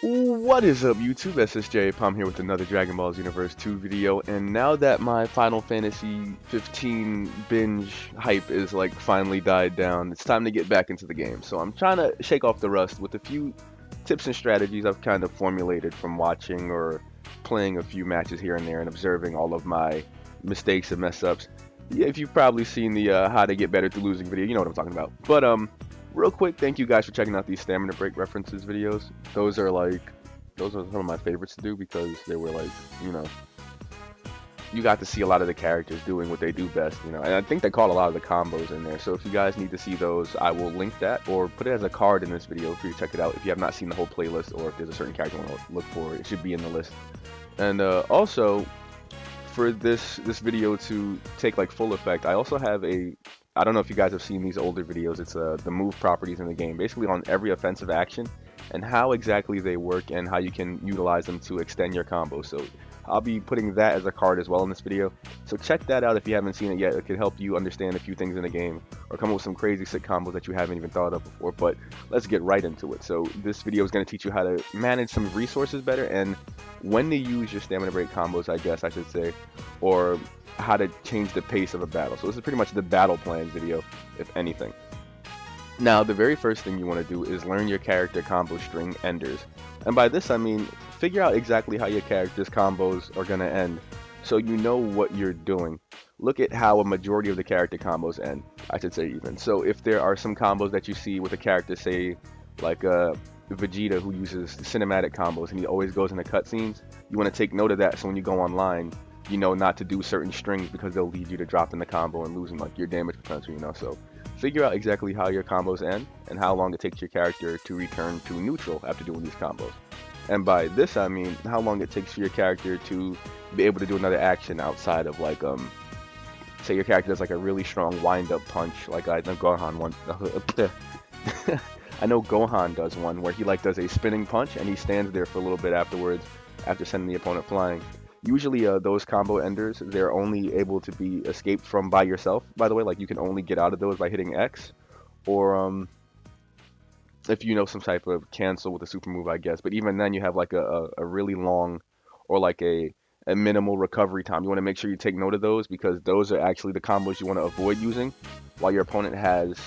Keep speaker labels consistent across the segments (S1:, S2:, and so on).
S1: What is up, YouTube? SSJ Palm here with another Dragon Ball Xenoverse 2 video, and now that my Final Fantasy 15 binge hype is like finally died down, it's time to get back into the game. So I'm trying to shake off the rust with a few tips and strategies I've kind of formulated from watching or playing a few matches here and there and observing all of my mistakes and mess ups. Yeah, if you've probably seen the how to get better through losing video, you know what I'm talking about. But real quick, thank you guys for checking out these stamina break references videos. Those are some of my favorites to do because they were like, you got to see a lot of the characters doing what they do best, and I think they caught a lot of the combos in there. So if you guys need to see those, I will link that or put it as a card in this video for you to check it out if you have not seen the whole playlist, or if there's a certain character you want to look for, it should be in the list. And also, for this video to take like full effect, I also have I don't know if you guys have seen these older videos. It's the move properties in the game, basically on every offensive action and how exactly they work and how you can utilize them to extend your combo. So I'll be putting that as a card as well in this video. So check that out if you haven't seen it yet. It could help you understand a few things in the game or come up with some crazy sick combos that you haven't even thought of before. But let's get right into it. So this video is going to teach you how to manage some resources better and when to use your stamina break combos, I guess I should say, or how to change the pace of a battle. So this is pretty much the battle plan video, if anything. Now, the very first thing you want to do is learn your character combo string enders. And by this I mean figure out exactly how your character's combos are going to end so you know what you're doing. Look at how a majority of the character combos end, I should say even. So if there are some combos that you see with a character, say like Vegeta, who uses cinematic combos and he always goes into cutscenes, you want to take note of that so when you go online, you know not to do certain strings because they'll lead you to dropping the combo and losing like your damage potential, so figure out exactly how your combos end and how long it takes your character to return to neutral after doing these combos. And by this I mean how long it takes for your character to be able to do another action outside of like say your character does like a really strong wind-up punch, like I know Gohan one I know Gohan does one where he like does a spinning punch and he stands there for a little bit afterwards after sending the opponent flying. Usually those combo enders, they're only able to be escaped from by yourself, by the way. Like you can only get out of those by hitting X, or if you know some type of cancel with a super move, I guess. But even then you have like a really long or like a minimal recovery time. You want to make sure you take note of those because those are actually the combos you want to avoid using while your opponent has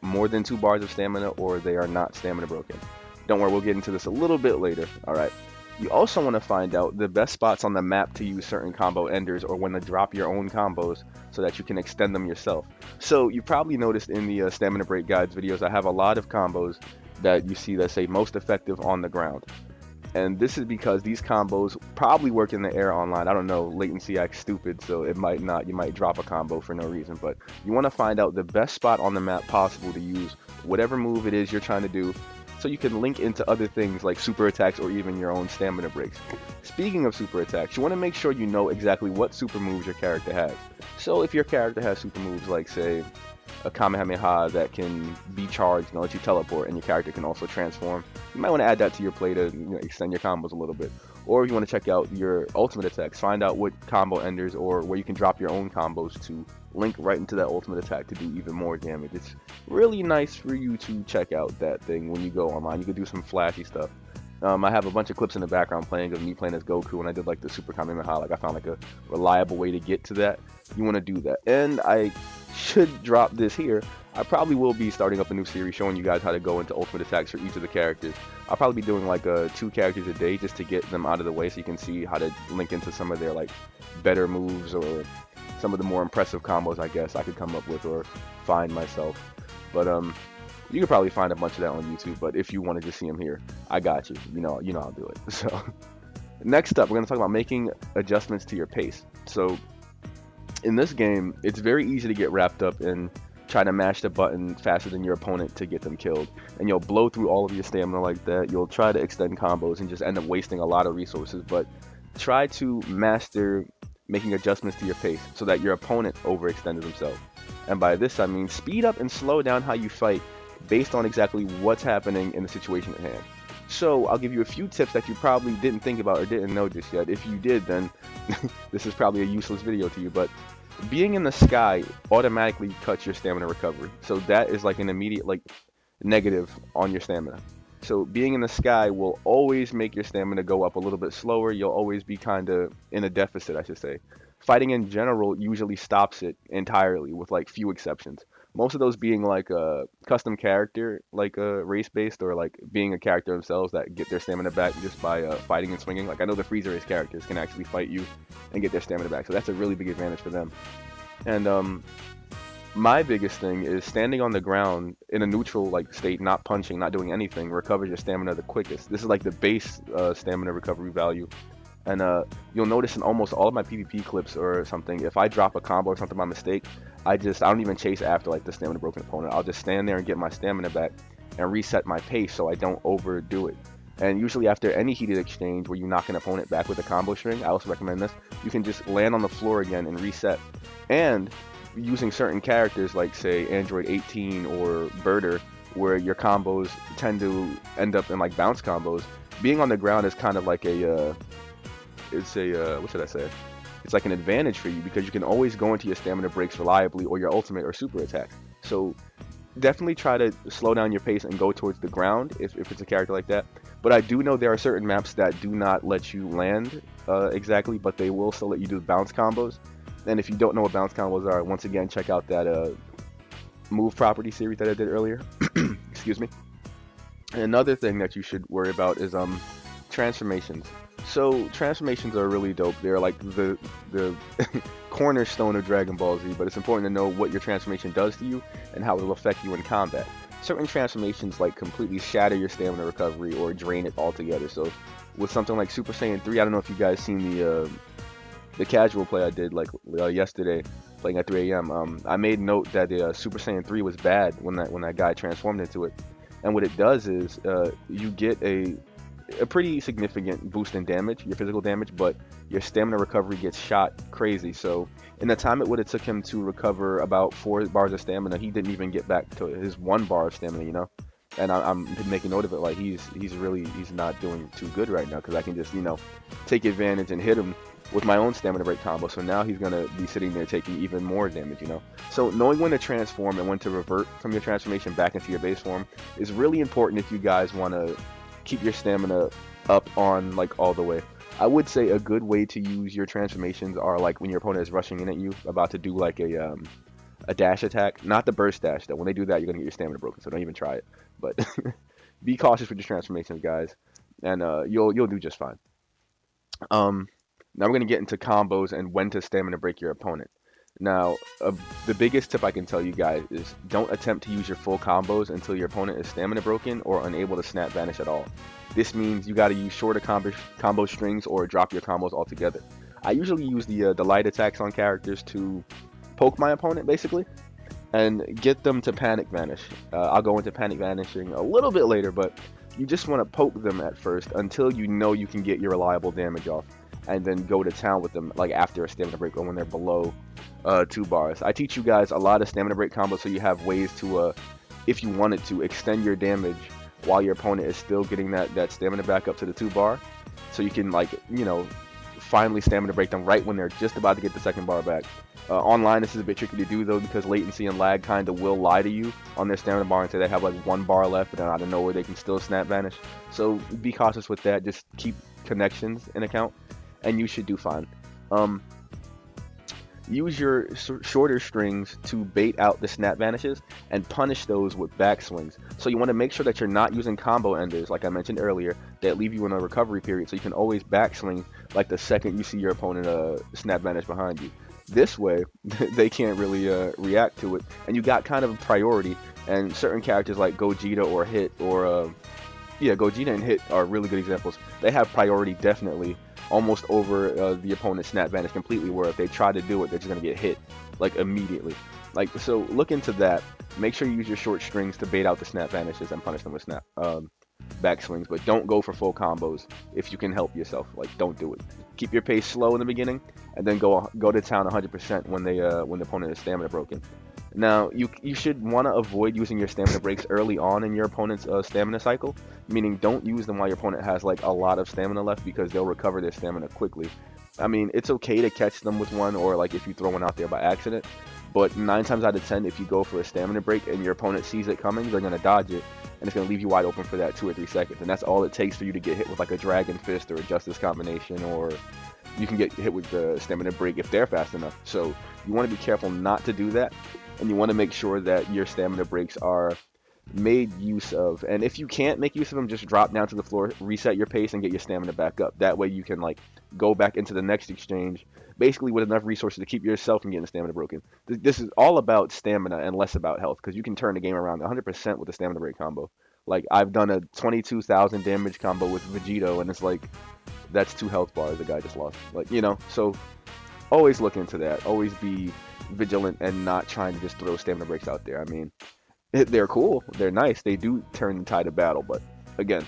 S1: more than 2 bars of stamina or they are not stamina broken. Don't worry, we'll get into this a little bit later. Alright. You also want to find out the best spots on the map to use certain combo enders or when to drop your own combos so that you can extend them yourself. So you probably noticed in the stamina break guides videos I have a lot of combos that you see that say most effective on the ground. And this is because these combos probably work in the air online. I don't know, latency acts stupid, so it might not. You might drop a combo for no reason. But you want to find out the best spot on the map possible to use whatever move it is you're trying to do, so you can link into other things like super attacks or even your own stamina breaks. Speaking of super attacks, you want to make sure you know exactly what super moves your character has. So if your character has super moves like, say, a Kamehameha that can be charged and let you teleport, and your character can also transform, you might want to add that to your play to extend your combos a little bit. Or if you want to check out your ultimate attacks, find out what combo enders or where you can drop your own combos to link right into that ultimate attack to do even more damage. It's really nice for you to check out that thing when you go online. You can do some flashy stuff. I have a bunch of clips in the background playing of me playing as Goku, and I did like the Super Kamehameha. Like I found like a reliable way to get to that. You want to do that. And I should drop this here. I probably will be starting up a new series showing you guys how to go into ultimate attacks for each of the characters. I'll probably be doing like 2 characters a day just to get them out of the way so you can see how to link into some of their like better moves or some of the more impressive combos I guess I could come up with or find myself. But you could probably find a bunch of that on YouTube, but if you want to just see them here, I got you. You know I'll do it. So next up, we're going to talk about making adjustments to your pace. So in this game, it's very easy to get wrapped up in trying to mash the button faster than your opponent to get them killed. And you'll blow through all of your stamina like that. You'll try to extend combos and just end up wasting a lot of resources. But try to master making adjustments to your pace so that your opponent overextends himself. And by this I mean speed up and slow down how you fight based on exactly what's happening in the situation at hand. So I'll give you a few tips that you probably didn't think about or didn't know just yet. If you did, then this is probably a useless video to you, but being in the sky automatically cuts your stamina recovery. So that is like an immediate like negative on your stamina. So being in the sky will always make your stamina go up a little bit slower. You'll always be kind of in a deficit, I should say. Fighting in general usually stops it entirely, with like few exceptions. Most of those being like a custom character, like a race based, or like being a character themselves that get their stamina back just by fighting and swinging. Like I know the Frieza race characters can actually fight you and get their stamina back, so that's a really big advantage for them. And my biggest thing is standing on the ground in a neutral like state, not punching, not doing anything, recovers your stamina the quickest. This is like the base stamina recovery value. And you'll notice in almost all of my PvP clips or something, if I drop a combo or something by mistake, I don't even chase after like the stamina broken opponent. I'll just stand there and get my stamina back and reset my pace so I don't overdo it. And usually after any heated exchange where you knock an opponent back with a combo string, I also recommend this, you can just land on the floor again and reset. And using certain characters like say Android 18 or Birder, where your combos tend to end up in like bounce combos, being on the ground is kind of like what should I say? It's like an advantage for you because you can always go into your stamina breaks reliably or your ultimate or super attack. So definitely try to slow down your pace and go towards the ground if it's a character like that. But I do know there are certain maps that do not let you land exactly, but they will still let you do bounce combos. And if you don't know what bounce combos are, once again, check out that move property series that I did earlier. Excuse me. And another thing that you should worry about is transformations. So transformations are really dope. They're like the cornerstone of Dragon Ball Z, but it's important to know what your transformation does to you and how it will affect you in combat. Certain transformations like completely shatter your stamina recovery or drain it altogether. So with something like Super Saiyan 3, I don't know if you guys seen the casual play I did like yesterday, playing at 3 a.m. I made note that the Super Saiyan 3 was bad when that guy transformed into it, and what it does is you get a pretty significant boost in damage, your physical damage, but your stamina recovery gets shot crazy. So in the time it would have took him to recover about 4 bars of stamina, he didn't even get back to his 1 bar of stamina, you know. And I'm making note of it, like he's not doing too good right now, because I can just, you know, take advantage and hit him with my own stamina break combo. So now he's gonna be sitting there taking even more damage, you know. So knowing when to transform and when to revert from your transformation back into your base form is really important if you guys want to keep your stamina up on like all the way. I would say a good way to use your transformations are like when your opponent is rushing in at you, about to do like a dash attack, not the burst dash though. When they do that, you're gonna get your stamina broken, so don't even try it. But be cautious with your transformations, guys, and you'll do just fine. Now we're going to get into combos and when to stamina break your opponent. Now, the biggest tip I can tell you guys is don't attempt to use your full combos until your opponent is stamina broken or unable to snap vanish at all. This means you got to use shorter combo strings or drop your combos altogether. I usually use the light attacks on characters to poke my opponent, basically, and get them to panic vanish. I'll go into panic vanishing a little bit later, but you just want to poke them at first until you know you can get your reliable damage off, and then go to town with them like after a stamina break or when they're below 2 bars. I teach you guys a lot of stamina break combos so you have ways to, if you wanted to, extend your damage while your opponent is still getting that stamina back up to the 2 bar. So you can, like, you know, finally stamina break them right when they're just about to get the 2nd bar back. Online this is a bit tricky to do though, because latency and lag kind of will lie to you on their stamina bar and say they have like 1 bar left, but then out of nowhere they can still snap vanish. So be cautious with that. Just keep connections in account and you should do fine. Use your shorter strings to bait out the snap vanishes and punish those with backswings. So you want to make sure that you're not using combo enders, like I mentioned earlier, that leave you in a recovery period, so you can always backswing like the second you see your opponent snap vanish behind you. This way, they can't really react to it, and you got kind of a priority. And certain characters like Gogeta or Hit, or Gogeta and Hit are really good examples. They have priority definitely almost over the opponent's snap vanish completely, where if they try to do it, they're just gonna get hit like immediately. Like, so look into that. Make sure you use your short strings to bait out the snap vanishes and punish them with snap backswings, but don't go for full combos if you can help yourself. Like, don't do it. Keep your pace slow in the beginning, and then go to town 100% when the opponent is stamina broken. Now, you should want to avoid using your stamina breaks early on in your opponent's stamina cycle, meaning don't use them while your opponent has like a lot of stamina left, because they'll recover their stamina quickly. I mean, it's okay to catch them with one, or like if you throw one out there by accident, but 9 times out of 10, if you go for a stamina break and your opponent sees it coming, they're going to dodge it, and it's going to leave you wide open for that 2 or 3 seconds. And that's all it takes for you to get hit with like a Dragon Fist or a Justice combination, or you can get hit with the Stamina Break if they're fast enough. So you want to be careful not to do that, and you want to make sure that your Stamina Breaks are made use of. And if you can't make use of them, just drop down to the floor, reset your pace, and get your stamina back up. That way you can like go back into the next exchange basically with enough resources to keep yourself from getting stamina broken. This is all about stamina and less about health, because you can turn the game around 100% with the Stamina Break combo. Like, I've done a 22,000 damage combo with Vegeta, and it's like, that's 2 health bars the guy just lost. Like, you know, so always look into that. Always be vigilant and not trying to just throw Stamina Breaks out there. I mean, they're cool, they're nice, they do turn the tide of battle, but again,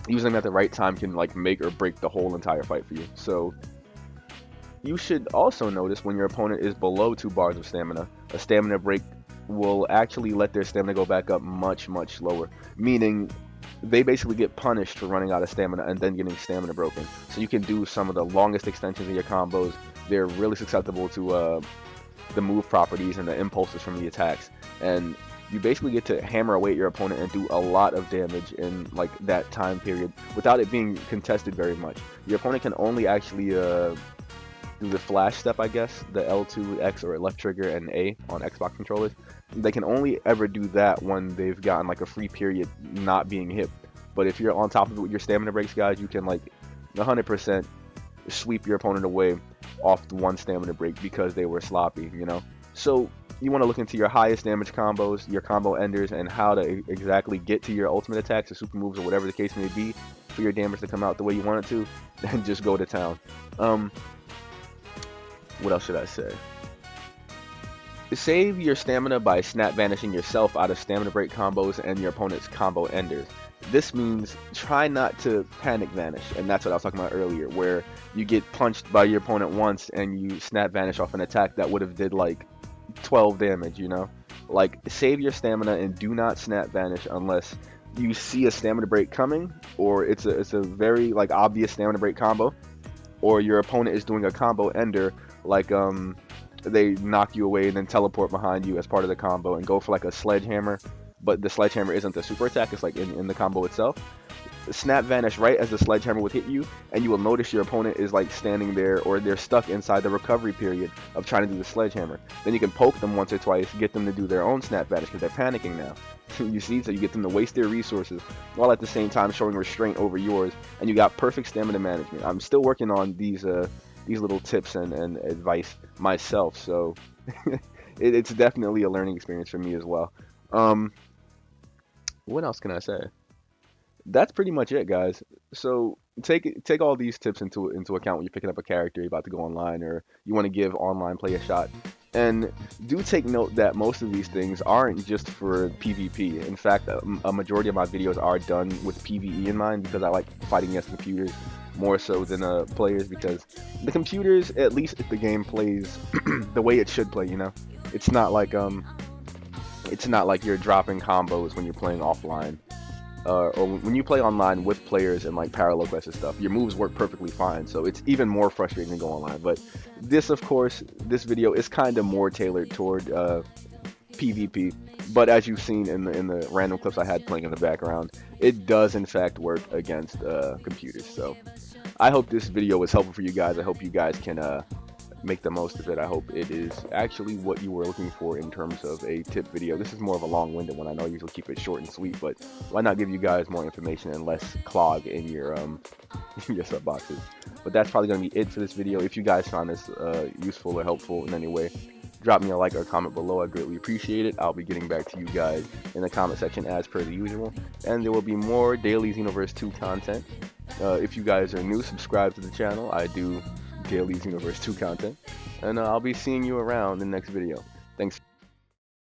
S1: using them at the right time can like make or break the whole entire fight for you. So you should also notice when your opponent is below 2 bars of stamina, a Stamina Break will actually let their stamina go back up much lower, meaning they basically get punished for running out of stamina and then getting stamina broken. So you can do some of the longest extensions of your combos. They're really susceptible to the move properties and the impulses from the attacks, and you basically get to hammer away at your opponent and do a lot of damage in like that time period without it being contested very much. Your opponent can only actually do the flash step, I guess, the L2, X, or left trigger and A on Xbox controllers. They can only ever do that when they've gotten like a free period not being hit. But if you're on top of it with your Stamina Breaks, guys, you can like 100% sweep your opponent away off the 1 Stamina Break because they were sloppy, you know? So you want to look into your highest damage combos, your combo enders, and how to exactly get to your ultimate attacks or super moves or whatever the case may be for your damage to come out the way you want it to, and just go to town. What else should I say? Save your stamina by snap vanishing yourself out of Stamina Break combos and your opponent's combo enders. This means try not to panic vanish, and that's what I was talking about earlier, where you get punched by your opponent once and you snap vanish off an attack that would have did like 12 damage, you know? Like, save your stamina and do not snap vanish unless you see a Stamina Break coming, or it's a very like obvious Stamina Break combo, or your opponent is doing a combo ender, like they knock you away and then teleport behind you as part of the combo and go for like a sledgehammer, but the sledgehammer isn't the super attack, it's like in the combo itself. Snap vanish right as the sledgehammer would hit you, and you will notice your opponent is like standing there, or they're stuck inside the recovery period of trying to do the sledgehammer. Then you can poke them once or twice, get them to do their own snap vanish because they're panicking now. You see, so you get them to waste their resources while at the same time showing restraint over yours, and you got perfect stamina management. I'm still working on these little tips and advice myself, so it's definitely a learning experience for me as well. What else can I say? That's pretty much it, guys. So take all these tips into account when you're picking up a character you're about to go online, or you want to give online play a shot. And do take note that most of these things aren't just for PvP. In fact, a majority of my videos are done with PvE in mind, because I like fighting against computers more so than players, because the computers, at least if the game plays the way it should play, you know? It's not like you're dropping combos when you're playing offline. Or when you play online with players and like parallel quests and stuff, your moves work perfectly fine, so it's even more frustrating to go online. But this, of course, this video is kind of more tailored toward PvP, but as you've seen in the random clips I had playing in the background, it does in fact work against computers. So I hope this video was helpful for you guys. I hope you guys can make the most of it. I hope it is actually what you were looking for in terms of a tip video. This is more of a long-winded one. I know I usually keep it short and sweet, but why not give you guys more information and less clog in your your sub boxes? But that's probably going to be it for this video. If you guys found this useful or helpful in any way, drop me a like or a comment below. I greatly appreciate it. I'll be getting back to you guys in the comment section as per the usual, and there will be more daily Xenoverse 2 content. If you guys are new, subscribe to the channel. I do daily Xenoverse 2 content, and I'll be seeing you around in the next video. Thanks.